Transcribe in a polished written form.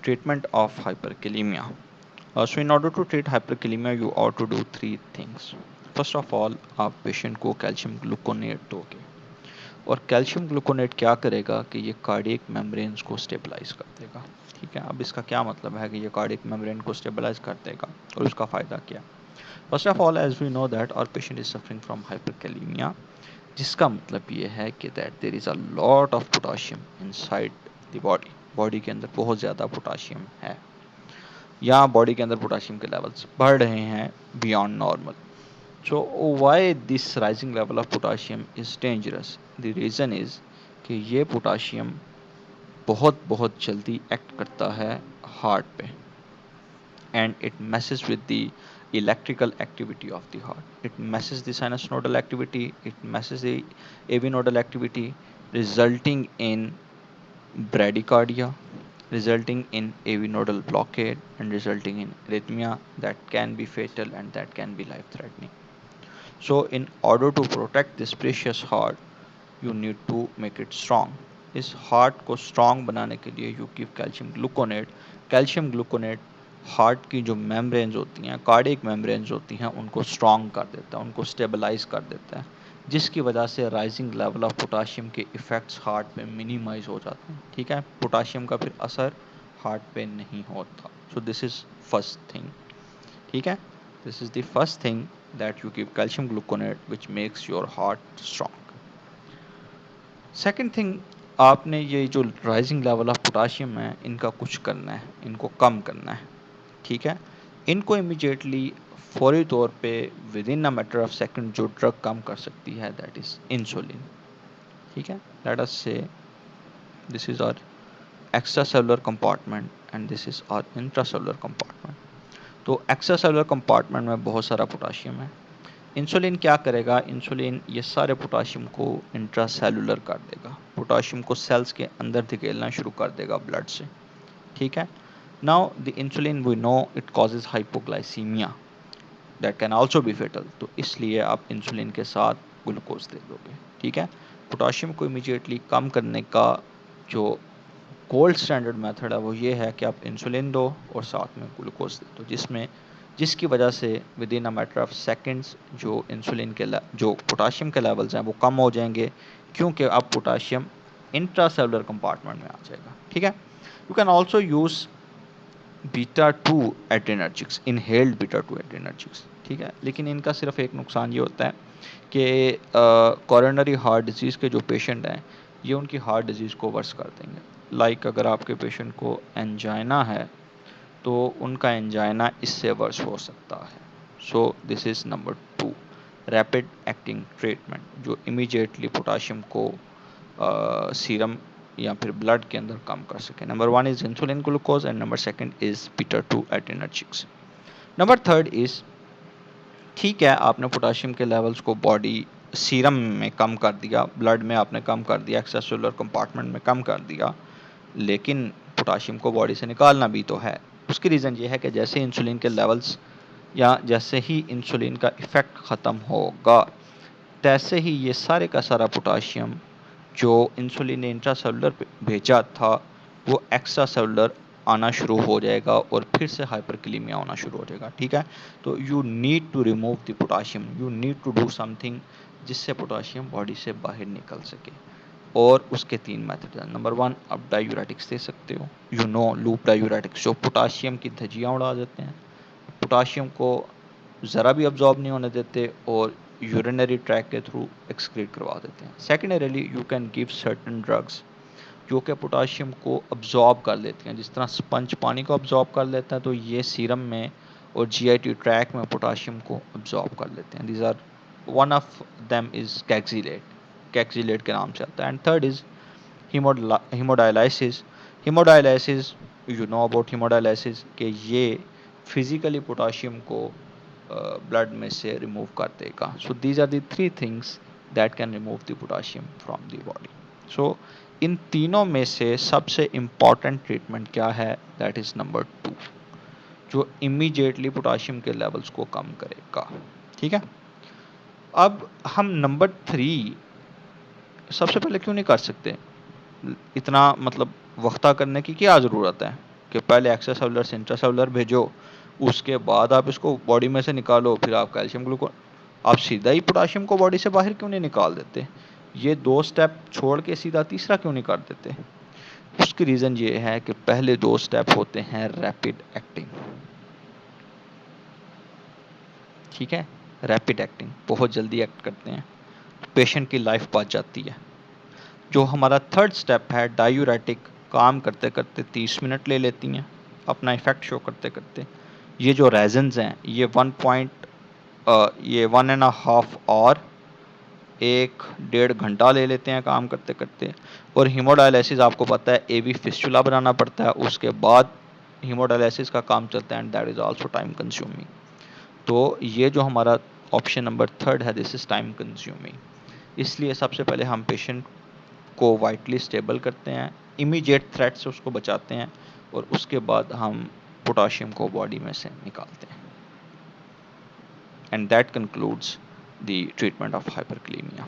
Treatment of hyperkalemia. So in order to treat hyperkalemia, you ought to do three things. First of all आप patient को calcium gluconate दोगे, और calcium gluconate क्या करेगा कि ये कार्डियक मेम्ब्रेन्स को स्टेबलाइज कर देगा. ठीक है, अब इसका क्या मतलब है कि ये कार्डियक मेम्ब्रेन को स्टेबलाइज कर देगा और उसका फ़ायदा क्या. First of all, as we know that our patient is suffering from hyperkalemia, जिसका मतलब ये है कि that there is a lot of potassium inside the body. Body के अंदर बहुत ज़्यादा पोटाशियम है, या बॉडी के अंदर पोटाशियम के लेवल्स बढ़ रहे हैं beyond normal. So why this rising level of potassium is dangerous? The reason is कि ये पोटाशियम बहुत बहुत जल्दी एक्ट करता है हार्ट पे, and it messes with the electrical activity of the heart. It messes the sinus nodal activity, it messes the AV nodal activity, resulting in bradycardia, resulting in AV nodal blockade, and resulting in arrhythmia that can be fatal and that can be life threatening. So in order to protect this precious heart, you need to make it strong. इस heart को strong बनाने के लिए you give calcium gluconate. Calcium gluconate heart की जो membranes होती हैं, cardiac membranes होती हैं, उनको स्ट्रॉन्ग कर देता है, उनको स्टेबलाइज कर देता है, जिसकी वजह से राइजिंग लेवल ऑफ पोटाशियम के इफ़ेक्ट्स हार्ट पे मिनिमाइज हो जाते हैं. ठीक है, पोटाशियम का फिर असर हार्ट पे नहीं होता. सो दिस इज़ फर्स्ट थिंग. ठीक है, this is the first thing that you give calcium gluconate which makes your heart strong. Second thing, आपने ये जो राइजिंग लेवल ऑफ पोटाशियम है, इनका कुछ करना है, इनको कम करना है. ठीक है, इनको इमीडिएटली फौरी तौर पे with in a matter of second जो ड्रग कम कर सकती है, दैट इज इंसुलिन. ठीक है, let us say this is our extracellular compartment and this is our intracellular compartment. तो एक्स्ट्रा सेलुलर कंपार्टमेंट में बहुत सारा पोटाशियम है. इंसुलिन क्या करेगा, इंसुलिन ये सारे पोटाशियम को इंट्रासेलुलर कर देगा, पोटाशियम को सेल्स के अंदर धकेलना शुरू कर देगा ब्लड से. ठीक है, now the insulin we know it causes hypoglycemia that can also be fatal. तो इसलिए आप इंसुलिन के साथ ग्लूकोज दे दोगे. ठीक है, पोटाशियम को इमीडिएटली कम करने का जो गोल्ड स्टैंडर्ड मेथड है वो ये है कि आप इंसुलिन दो और साथ में ग्लूकोज दे दो, जिसकी वजह से with in a matter of seconds जो इंसुलिन के जो पोटाशियम के लेवल्स हैं वो कम हो जाएंगे, क्योंकि अब पोटाशियम इंट्रासेलुलर कंपार्टमेंट में आ जाएगा. ठीक है, you can also use beta two adrenergics, inhaled beta two adrenergics. ठीक है, लेकिन इनका सिर्फ एक नुकसान ये होता है कि कॉरोनरी हार्ट डिजीज़ के जो पेशेंट हैं, ये उनकी हार्ट डिजीज़ को वर्स कर देंगे. लाइक अगर आपके पेशेंट को एंजाइना है तो उनका एंजाइना इससे वर्स हो सकता है. So this is number 2, rapid acting treatment जो इमीडिएटली पोटाशियम को सीरम या फिर ब्लड के अंदर कम कर सके. Number 1 is insulin glucose and number 2 is beta 2 adrenergics. Number 3 is, ठीक है, आपने पोटाशियम के लेवल्स को बॉडी सीरम में कम कर दिया, ब्लड में आपने कम कर दिया, एक्स्ट्रासेलुलर कंपार्टमेंट में कम कर दिया, लेकिन पोटाशियम को बॉडी से निकालना भी तो है. उसकी रीज़न ये है कि जैसे इंसुलिन के लेवल्स या जैसे ही इंसुलिन का इफ़ेक्ट ख़त्म होगा, तैसे ही ये सारे का सारा पोटाशियम जो इंसुलिन ने इंट्रासेलुलर भेजा था वो एक्स्ट्रा सेलुलर आना शुरू हो जाएगा और फिर से हाइपरकैलेमिया होना शुरू हो जाएगा. ठीक है, तो you need to remove the potassium, you need to do something जिससे पोटाशियम बॉडी से बाहर निकल सके. और उसके 3 मेथड हैं. नंबर 1, आप डायूरेटिक्स दे सकते हो, यू नो लूप डायूरेटिक्स, जो पोटाशियम की धज्जियाँ उड़ा देते हैं, पोटाशियम को ज़रा भी अब्जॉर्ब नहीं होने देते और यूरिनरी ट्रैक के थ्रू एक्सक्रीट करवा देते हैं. Secondarily you can give certain drugs जो कि पोटाशियम को अब्जॉर्ब कर लेती हैं, जिस तरह स्पंज पानी को अब्जॉर्ब कर लेता है, तो ये सीरम में और जीआईटी ट्रैक में पोटाशियम को अब्जॉर्ब कर लेते हैं. These are, one of them is Kayexalate, Kayexalate के नाम से आता है. And third is haemodialysis. Haemodialysis, you know about haemodialysis कि ये फिजिकली पोटाशियम को ब्लड में से रिमूव कर देगा. So these are the 3 things that can remove the potassium from the body. So इन तीनों में से सबसे इम्पॉर्टेंट ट्रीटमेंट क्या है, दैट इज़ नंबर 2, जो इमीडिएटली पोटाशियम के लेवल्स को कम करेगा. ठीक है, अब हम नंबर 3 सबसे पहले क्यों नहीं कर सकते, इतना मतलब वक्ता करने की क्या ज़रूरत है. कि पहले एक्स्ट्रासेलुलर से इंट्रासेलुलर भेजो, उसके बाद आप इसको बॉडी में से निकालो, फिर आप कैल्शियम ग्लूकोन, आप सीधा ही पोटाशियम को बॉडी से बाहर क्यों नहीं निकाल देते? ये 2 स्टेप छोड़ के सीधा तीसरा क्यों नहीं कर देते? उसकी रीज़न ये है कि पहले 2 स्टेप होते हैं रैपिड एक्टिंग, ठीक है? रैपिड एक्टिंग, बहुत जल्दी एक्ट करते हैं, पेशेंट की लाइफ बच जाती है। जो हमारा थर्ड स्टेप है डायूरेटिक, काम करते करते 30 मिनट ले लेती हैं अपना इफेक्ट शो करते करते। ये जो रेजन्स हैं ये 1.5 आवर, 1-1.5 घंटा ले लेते हैं काम करते करते। और हीमोडायलिसिस आपको पता है एवी फिस्टुला बनाना पड़ता है, उसके बाद हीमोडायलिसिस का काम चलता है, and that is also time consuming. तो ये जो हमारा ऑप्शन नंबर थर्ड है, दिस इज़ टाइम कंज्यूमिंग। इसलिए सबसे पहले हम पेशेंट को वाइटली स्टेबल करते हैं, इमीडिएट थ्रेट से उसको बचाते हैं, और उसके बाद हम पोटाशियम को बॉडी में से निकालते हैं। And that concludes the treatment of hyperkalaemia.